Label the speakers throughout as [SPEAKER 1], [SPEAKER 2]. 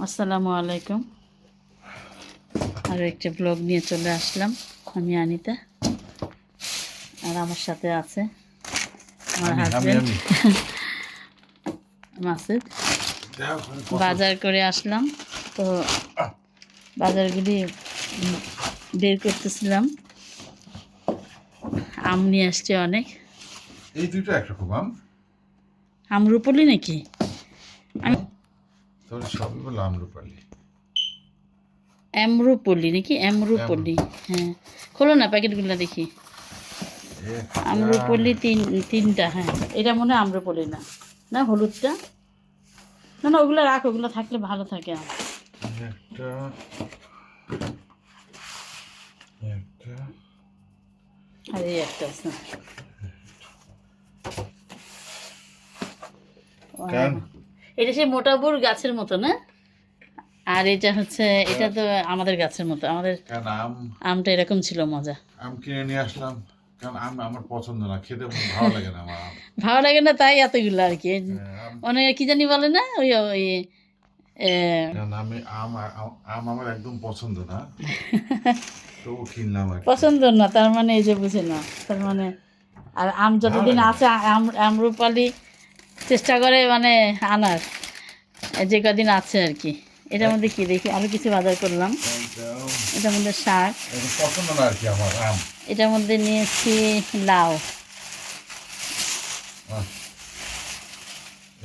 [SPEAKER 1] আসসালামু আলাইকুম। আরও একটা ব্লগ নিয়ে চলে আসলাম। আমি আনিতা, আর আমার সাথে আছে আমার হাজবেন্ড মাসুদ। বাজার করে আসলাম, তো বাজারগুলি বের করতেছিলাম। আম নিয়ে আসছে অনেক।
[SPEAKER 2] এই দুইটা একরকম আম?
[SPEAKER 1] আমরুপলি নাকি?
[SPEAKER 2] তোর সবই বলে আমরুপালি।
[SPEAKER 1] আমরুপলি নাকি? আমরুপলি, হ্যাঁ। খোলো না প্যাকেটগুলো দেখি। আমরুপলি তিনটা, হ্যাঁ। এটা মনে হয় আমরুপলি না, না হলুদটা। না না, ওগুলো রাখ, ওগুলো থাকলে ভালো থাকে।
[SPEAKER 2] একটা একটা
[SPEAKER 1] আর এই একটা আছে। এটা সেই মোটাবুর গাছের মতো না? আর এটা হচ্ছে, এটা তো আমাদের গাছের মতো। আমাদের আমটা এরকম ছিল, মজা।
[SPEAKER 2] আম কিনে নিয়ে আসলাম, কারণ আম আমার পছন্দ না, খেতে ভালো লাগে না আমার আম।
[SPEAKER 1] ভালো লাগে না তাই এতগুলো আর কি। অনেক কি জানি বলে না, ওই ওই
[SPEAKER 2] আমি আম আমার একদম পছন্দ না, তো কিনলাম আর কি।
[SPEAKER 1] পছন্দ না তার মানে এই যে বুঝে না, তার মানে। আর আম যতদিন আছে আমরুপালি চেষ্টা করে মানে আনার, যে কদিন আছে আর কি। এটার মধ্যে কি দেখি, আরো কিছু বাজার করলাম। এটার মধ্যে শাক,
[SPEAKER 2] পছন্দ না আর কি আমার আম।
[SPEAKER 1] এটার মধ্যে নিয়েছি লাউ।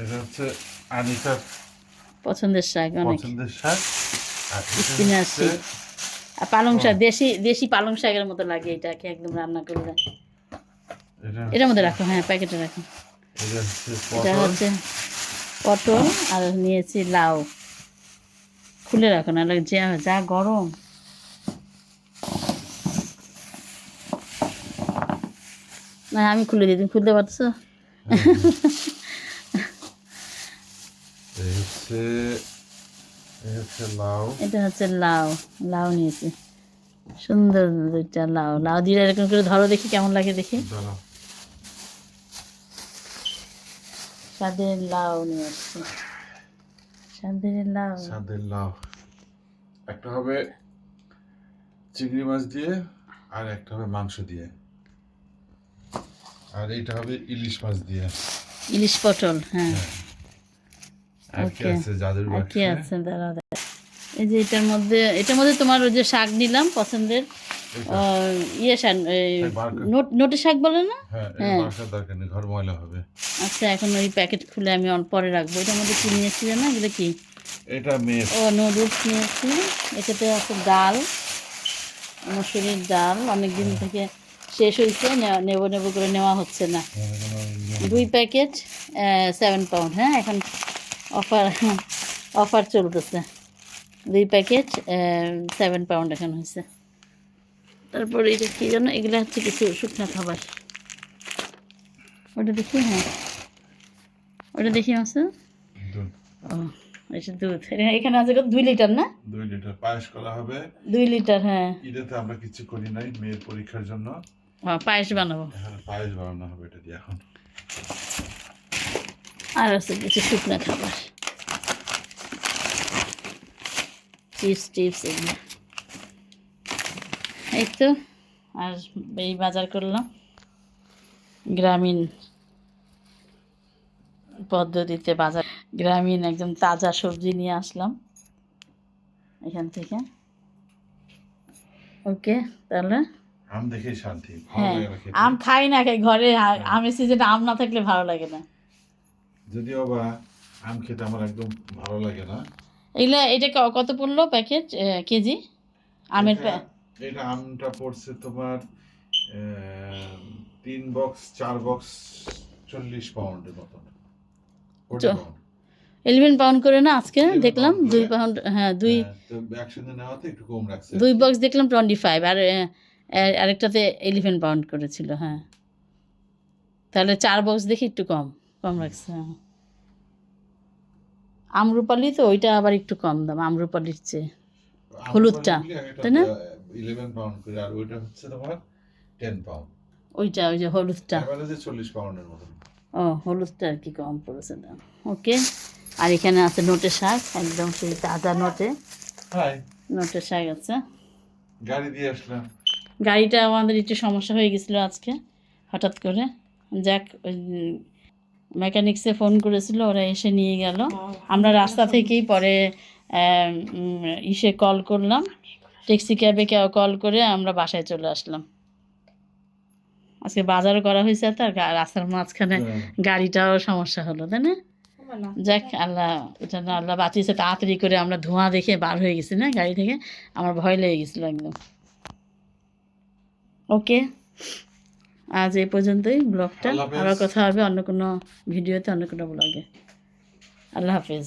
[SPEAKER 2] এটা হচ্ছে আনিতার
[SPEAKER 1] পছন্দের শাক, অনেক
[SPEAKER 2] পছন্দের শাক। আর
[SPEAKER 1] স্পিনাচ শাক আর পালং শাক, দেশি পালং শাকের মতো লাগে এটাকে একদম রান্না করলে। এটার মধ্যে রাখো, হ্যাঁ প্যাকেটে রাখো। এটা হচ্ছে পটল, আর নিয়েছি লাউ। খুলে রাখো, না যা গরম। না আমি খুলে দিই, তুমি খুলতে পারছো? এটা হচ্ছে লাউ। লাউ নিয়েছি, সুন্দর দুইটা লাউ। লাউ দিয়ে এরকম করে ধরো দেখি কেমন লাগে, দেখি। স্বাদের লাউ নিয়ে আসছি, স্বাদের লাউ।
[SPEAKER 2] একটা হবে চিংড়ি মাছ দিয়ে, আর একটা হবে মাংস দিয়ে, আর এইটা হবে ইলিশ মাছ দিয়ে।
[SPEAKER 1] ইলিশ পটল, হ্যাঁ।
[SPEAKER 2] ওকে,
[SPEAKER 1] আর কি আছে দাঁড়াও। এই যে এটার মধ্যে তোমার ওই যে শাক নিলাম পছন্দের, ইয়ে শাক, নোটে শাক বলে না?
[SPEAKER 2] হ্যাঁ, ঘর ময়লা হবে।
[SPEAKER 1] আচ্ছা, এখন ওই প্যাকেট খুলে আমি পরে রাখবো। এটার মধ্যে কি নিয়েছি জানো? এগুলো কি?
[SPEAKER 2] এটা মেস।
[SPEAKER 1] ও নুডলস নিয়েছি। এটাতে আছে ডাল, মসুরির ডাল। অনেক দিন থেকে শেষ হয়েছে, নেবো নেবো করে নেওয়া হচ্ছে না। 2 প্যাকেট 7 পাউন্ড, হ্যাঁ। এখন অফার চলতেছে। 2 প্যাকেট 7 পাউন্ড এখন হয়েছে। তারপরে এটা কি জানো, এগুলো হচ্ছে কিছু শুকনো খাবার। ওটা দেখি, হ্যাঁ ওটা দেখি আছে। ও, এটা দুধ। এখানে আছে 2 লিটার, না?
[SPEAKER 2] 2 লিটার পায়েস করা হবে।
[SPEAKER 1] 2 লিটার, হ্যাঁ।
[SPEAKER 2] ঈদেতে আমরা কিছু করি নাই, মেয়ের পরীক্ষার জন্য
[SPEAKER 1] পায়েস বানাবো।
[SPEAKER 2] পায়েস বানানো হবে এটা দিয়ে এখন।
[SPEAKER 1] আর আছে কিছু শুকনো খাবার, চিপস এগুলো। এই তো। আর এই বাজার করলাম গ্রামীণ পদ্ধতিতে। বাজার গ্রামীণ, একদম তাজা সবজি নিয়ে আসলাম এখান থেকে। ওকে, তাহলে
[SPEAKER 2] আম দেখে শান্তি।
[SPEAKER 1] হ্যাঁ, আম খাই না, খাই ঘরে। আমের সিজনে আম না থাকলে ভালো লাগে না।
[SPEAKER 2] যদিও বা আম খেতে আমার একদম ভালো লাগে না।
[SPEAKER 1] এটা কত পড়লো প্যাকেট, কেজি আমের?
[SPEAKER 2] এটা আমটা পড়ছে তোমার 3 বক্স 4 বক্স 40 পাউন্ডের মতো।
[SPEAKER 1] 11 পাউন্ড করে না আজকে দেখলাম? 2 পাউন্ড, হ্যাঁ।
[SPEAKER 2] একসাথে নেওয়াতে একটু কম রাখছে।
[SPEAKER 1] 2 বক্স দেখলাম 25, আর আরেকটাতে 11 পাউন্ড করেছিল, হ্যাঁ। তাহলে 4 বক্স দেখি একটু কম রাখছে। আমরুপালি তো ওইটা আবার একটু কম দাম আমরুপালির চেয়ে, হলুদটা, তাই না?
[SPEAKER 2] 11 পাউন্ড করে, আর ওইটা হচ্ছে তোমার 10 পাউন্ড।
[SPEAKER 1] ওই যে হলুদটা,
[SPEAKER 2] এভারেজে 40 পাউন্ডের মতো।
[SPEAKER 1] ও হলুদটা আর কি কম পড়েছে দাম। ওকে, আর এখানে আছে নোটের শাক, একদম সেই তাজা
[SPEAKER 2] হাই
[SPEAKER 1] নোটের শাক আছে।
[SPEAKER 2] গাড়ি দিয়ে আসলাম।
[SPEAKER 1] গাড়িটা আমাদের একটু সমস্যা হয়ে গেছিলো আজকে হঠাৎ করে, যাক মেকানিক্সে ফোন করেছিল, ওরা এসে নিয়ে গেল। আমরা রাস্তা থেকেই পরে ইসে কল করলাম, ট্যাক্সি ক্যাবে কল করে আমরা বাসায় চলে আসলাম। আজকে বাজারও করা হয়েছে, তার রাস্তার মাঝখানে গাড়িটাও সমস্যা হলো, তাই না? যাক আল্লাহ, এটা না আল্লাহ বাঁচিয়েছে, তাড়াতাড়ি করে আমরা ধোঁয়া দেখে বার হয়ে গেছি না গাড়ি থেকে, আমার ভয় লেগে গেছিলো একদম। ওকে, আজ এই পর্যন্তই ব্লগটা,
[SPEAKER 2] আল্লাহ হাফেজ।
[SPEAKER 1] আবার কথা হবে অন্য কোনো ভিডিওতে, অন্য কোনো ব্লগে। আল্লাহ হাফেজ।